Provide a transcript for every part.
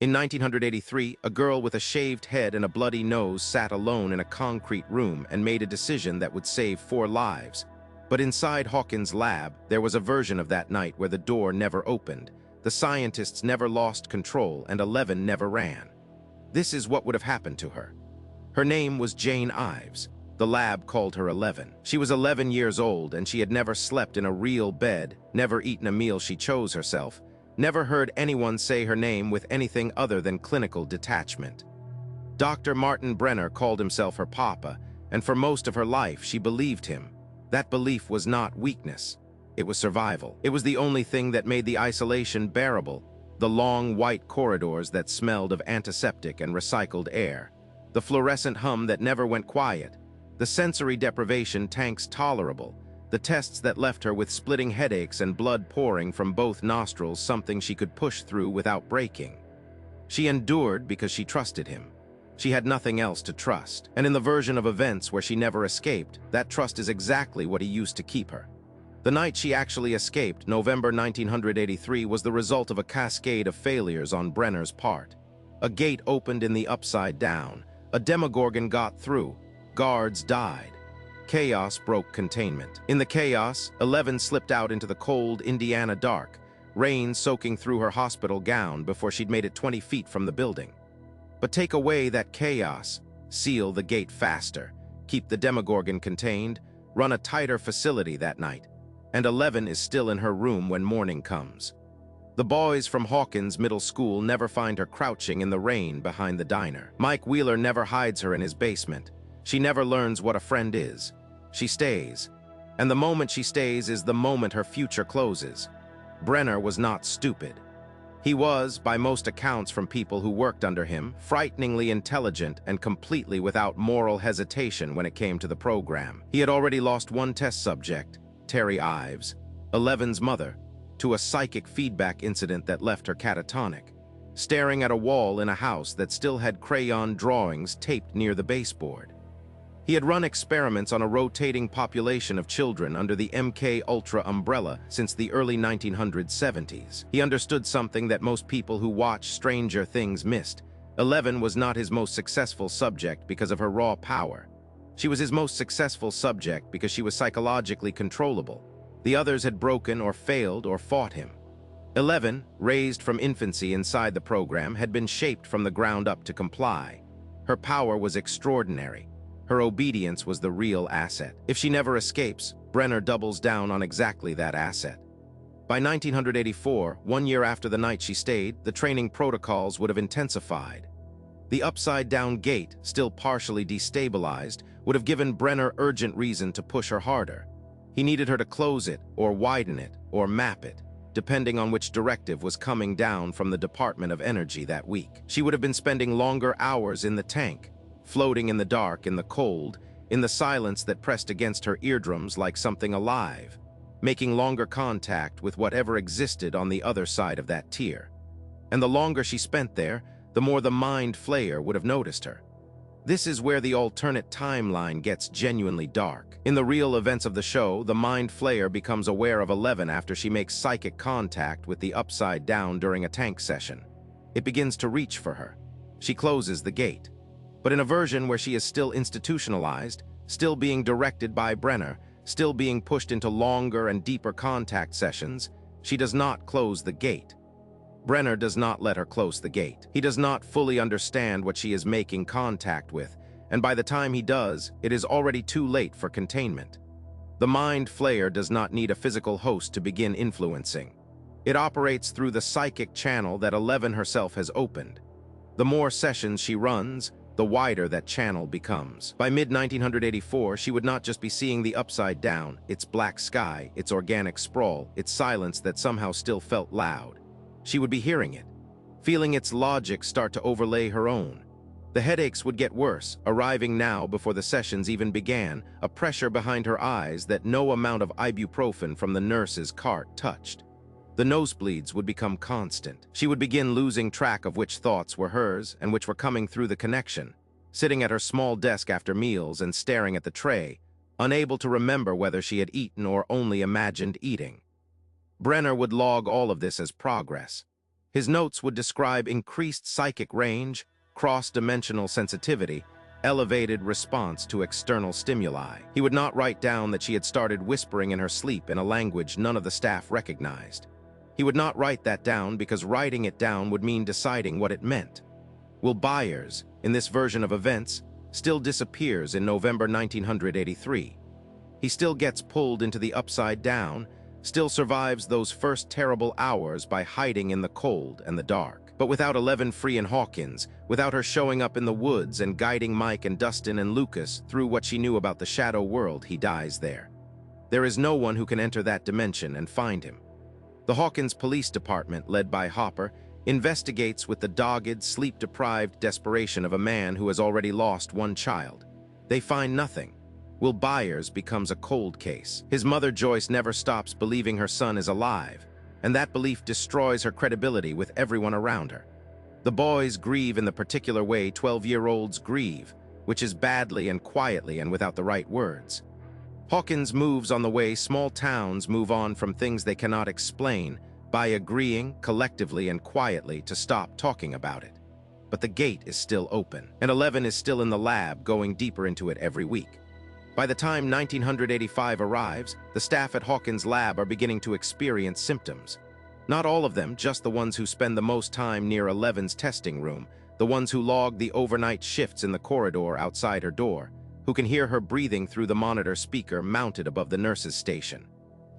In 1983, a girl with a shaved head and a bloody nose sat alone in a concrete room and made a decision that would save 4 lives. But inside Hawkins' lab, there was a version of that night where the door never opened, the scientists never lost control, and 11 never ran. This is what would have happened to her. Her name was Jane Ives. The lab called her 11. She was 11 years old, and she had never slept in a real bed, never eaten a meal she chose herself, never heard anyone say her name with anything other than clinical detachment. Dr. Martin Brenner called himself her papa, and for most of her life she believed him. That belief was not weakness. It was survival. It was the only thing that made the isolation bearable, the long white corridors that smelled of antiseptic and recycled air, the fluorescent hum that never went quiet, the sensory deprivation tanks tolerable, the tests that left her with splitting headaches and blood pouring from both nostrils, something she could push through without breaking. She endured because she trusted him. She had nothing else to trust, and in the version of events where she never escaped, that trust is exactly what he used to keep her. The night she actually escaped, November 1983, was the result of a cascade of failures on Brenner's part. A gate opened in the upside down. A demogorgon got through. Guards died. Chaos broke containment. In the chaos, 11 slipped out into the cold Indiana dark, rain soaking through her hospital gown before she'd made it 20 feet from the building. But take away that chaos, seal the gate faster, keep the demogorgon contained, run a tighter facility that night, and 11 is still in her room when morning comes. The boys from Hawkins Middle School never find her crouching in the rain behind the diner. Mike Wheeler never hides her in his basement. She never learns what a friend is. She stays. And the moment she stays is the moment her future closes. Brenner was not stupid. He was, by most accounts from people who worked under him, frighteningly intelligent and completely without moral hesitation when it came to the program. He had already lost one test subject, Terry Ives, 11's mother, to a psychic feedback incident that left her catatonic, staring at a wall in a house that still had crayon drawings taped near the baseboard. He had run experiments on a rotating population of children under the MK Ultra umbrella since the early 1970s. He understood something that most people who watch Stranger Things missed. 11 was not his most successful subject because of her raw power. She was his most successful subject because she was psychologically controllable. The others had broken or failed or fought him. 11, raised from infancy inside the program, had been shaped from the ground up to comply. Her power was extraordinary. Her obedience was the real asset. If she never escapes, Brenner doubles down on exactly that asset. By 1984, 1 year after the night she stayed, the training protocols would have intensified. The upside-down gate, still partially destabilized, would have given Brenner urgent reason to push her harder. He needed her to close it, or widen it, or map it, depending on which directive was coming down from the Department of Energy that week. She would have been spending longer hours in the tank, floating in the dark, in the cold, in the silence that pressed against her eardrums like something alive, making longer contact with whatever existed on the other side of that tier. And the longer she spent there, the more the Mind Flayer would have noticed her. This is where the alternate timeline gets genuinely dark. In the real events of the show, the Mind Flayer becomes aware of 11 after she makes psychic contact with the Upside Down during a tank session. It begins to reach for her. She closes the gate. But in a version where she is still institutionalized, still being directed by Brenner, still being pushed into longer and deeper contact sessions, she does not close the gate. Brenner does not let her close the gate. He does not fully understand what she is making contact with, and by the time he does, it is already too late for containment. The Mind Flayer does not need a physical host to begin influencing. It operates through the psychic channel that 11 herself has opened. The more sessions she runs, the wider that channel becomes. By mid-1984, she would not just be seeing the Upside Down, its black sky, its organic sprawl, its silence that somehow still felt loud. She would be hearing it, feeling its logic start to overlay her own. The headaches would get worse, arriving now before the sessions even began, a pressure behind her eyes that no amount of ibuprofen from the nurse's cart touched. The nosebleeds would become constant. She would begin losing track of which thoughts were hers and which were coming through the connection, sitting at her small desk after meals and staring at the tray, unable to remember whether she had eaten or only imagined eating. Brenner would log all of this as progress. His notes would describe increased psychic range, cross-dimensional sensitivity, elevated response to external stimuli. He would not write down that she had started whispering in her sleep in a language none of the staff recognized. He would not write that down because writing it down would mean deciding what it meant. Will Byers, in this version of events, still disappears in November 1983. He still gets pulled into the upside down, still survives those first terrible hours by hiding in the cold and the dark. But without 11 free and Hawkins, without her showing up in the woods and guiding Mike and Dustin and Lucas through what she knew about the shadow world, he dies there. There is no one who can enter that dimension and find him. The Hawkins Police Department, led by Hopper, investigates with the dogged, sleep-deprived desperation of a man who has already lost one child. They find nothing. Will Byers becomes a cold case. His mother Joyce never stops believing her son is alive, and that belief destroys her credibility with everyone around her. The boys grieve in the particular way 12-year-olds grieve, which is badly and quietly and without the right words. Hawkins moves on the way small towns move on from things they cannot explain by agreeing, collectively and quietly, to stop talking about it. But the gate is still open, and 11 is still in the lab, going deeper into it every week. By the time 1985 arrives, the staff at Hawkins' lab are beginning to experience symptoms. Not all of them, just the ones who spend the most time near 11's testing room, the ones who log the overnight shifts in the corridor outside her door, who can hear her breathing through the monitor speaker mounted above the nurse's station.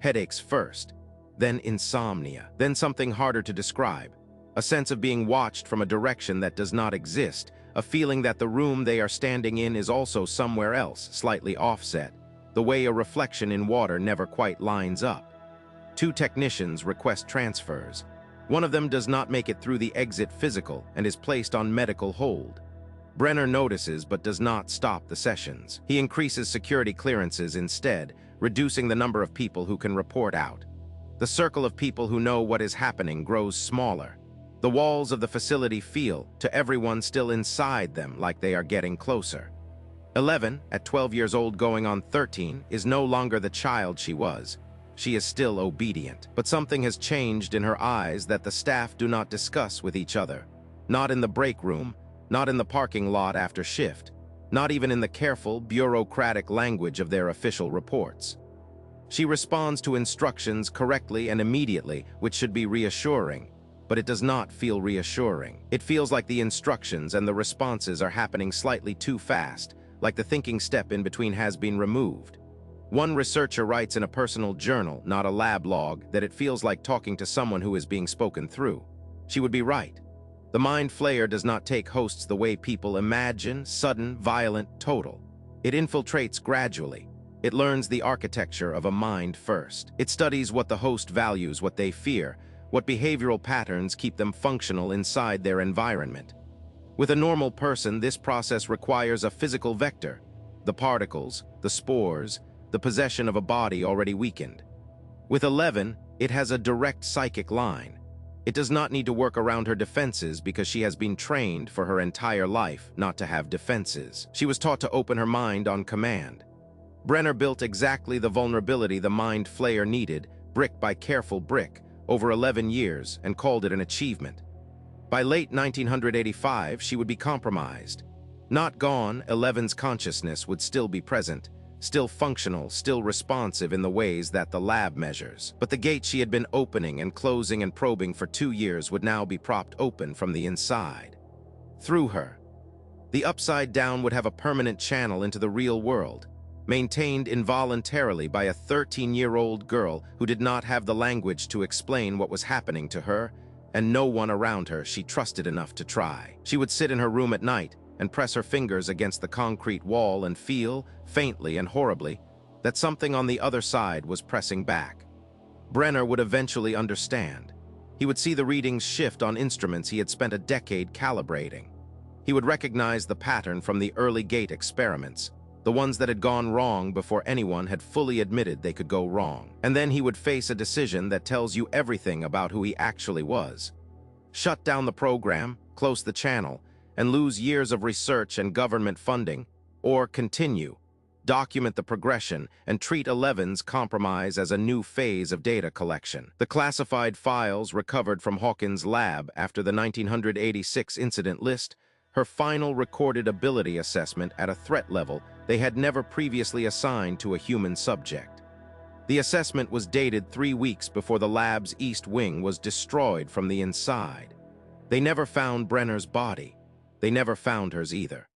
Headaches first, then insomnia, then something harder to describe, a sense of being watched from a direction that does not exist, a feeling that the room they are standing in is also somewhere else, slightly offset, the way a reflection in water never quite lines up. 2 technicians request transfers. One of them does not make it through the exit physical and is placed on medical hold. Brenner notices but does not stop the sessions. He increases security clearances instead, reducing the number of people who can report out. The circle of people who know what is happening grows smaller. The walls of the facility feel, to everyone still inside them, like they are getting closer. 11, at 12 years old going on 13, is no longer the child she was. She is still obedient. But something has changed in her eyes that the staff do not discuss with each other. Not in the break room, not in the parking lot after shift, not even in the careful, bureaucratic language of their official reports. She responds to instructions correctly and immediately, which should be reassuring. But it does not feel reassuring. It feels like the instructions and the responses are happening slightly too fast, like the thinking step in between has been removed. One researcher writes in a personal journal, not a lab log, that it feels like talking to someone who is being spoken through. She would be right. The mind flayer does not take hosts the way people imagine, sudden, violent, total. It infiltrates gradually. It learns the architecture of a mind first. It studies what the host values, what they fear, what behavioral patterns keep them functional inside their environment. With a normal person, this process requires a physical vector, the particles, the spores, the possession of a body already weakened. With 11, it has a direct psychic line. It does not need to work around her defenses because she has been trained for her entire life not to have defenses. She was taught to open her mind on command. Brenner built exactly the vulnerability the mind flayer needed, brick by careful brick, over 11 years, and called it an achievement. By late 1985, she would be compromised. Not gone, 11's consciousness would still be present, still functional, still responsive in the ways that the lab measures. But the gate she had been opening and closing and probing for 2 years would now be propped open from the inside. Through her. The upside down would have a permanent channel into the real world, maintained involuntarily by a 13-year-old girl who did not have the language to explain what was happening to her, and no one around her she trusted enough to try. She would sit in her room at night and press her fingers against the concrete wall and feel, faintly and horribly, that something on the other side was pressing back. Brenner would eventually understand. He would see the readings shift on instruments he had spent a decade calibrating. He would recognize the pattern from the early gate experiments, the ones that had gone wrong before anyone had fully admitted they could go wrong. And then he would face a decision that tells you everything about who he actually was. Shut down the program, close the channel, and lose years of research and government funding, or continue, document the progression, and treat 11's compromise as a new phase of data collection. The classified files recovered from Hawkins' lab after the 1986 incident list her final recorded ability assessment at a threat level they had never previously assigned to a human subject. The assessment was dated 3 weeks before the lab's east wing was destroyed from the inside. They never found Brenner's body. They never found hers either.